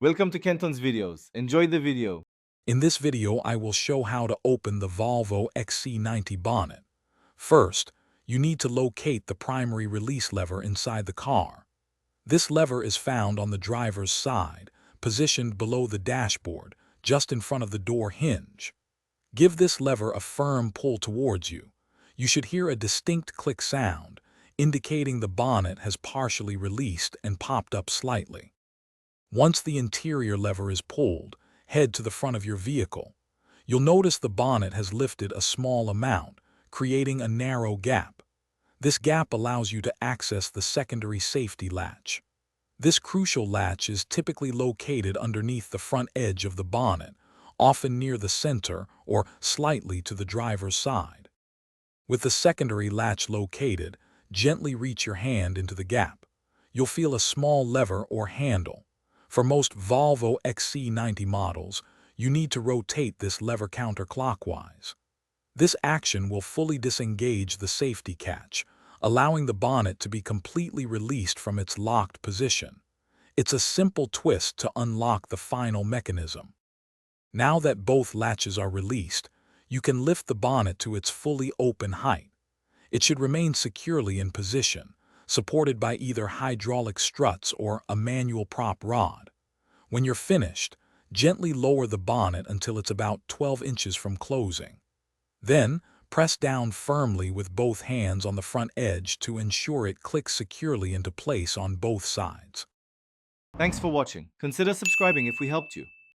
Welcome to Kenton's videos. Enjoy the video. In this video, I will show how to open the Volvo XC90 bonnet. First, you need to locate the primary release lever inside the car. This lever is found on the driver's side, positioned below the dashboard, just in front of the door hinge. Give this lever a firm pull towards you. You should hear a distinct click sound, indicating the bonnet has partially released and popped up slightly. Once the interior lever is pulled, head to the front of your vehicle. You'll notice the bonnet has lifted a small amount, creating a narrow gap. This gap allows you to access the secondary safety latch. This crucial latch is typically located underneath the front edge of the bonnet, often near the center or slightly to the driver's side. With the secondary latch located, gently reach your hand into the gap. You'll feel a small lever or handle. For most Volvo XC90 models, you need to rotate this lever counterclockwise. This action will fully disengage the safety catch, allowing the bonnet to be completely released from its locked position. It's a simple twist to unlock the final mechanism. Now that both latches are released, you can lift the bonnet to its fully open height. It should remain securely in position, supported by either hydraulic struts or a manual prop rod. When you're finished, gently lower the bonnet until it's about 12 inches from closing. Then, press down firmly with both hands on the front edge to ensure it clicks securely into place on both sides. Thanks for watching. Consider subscribing if we helped you.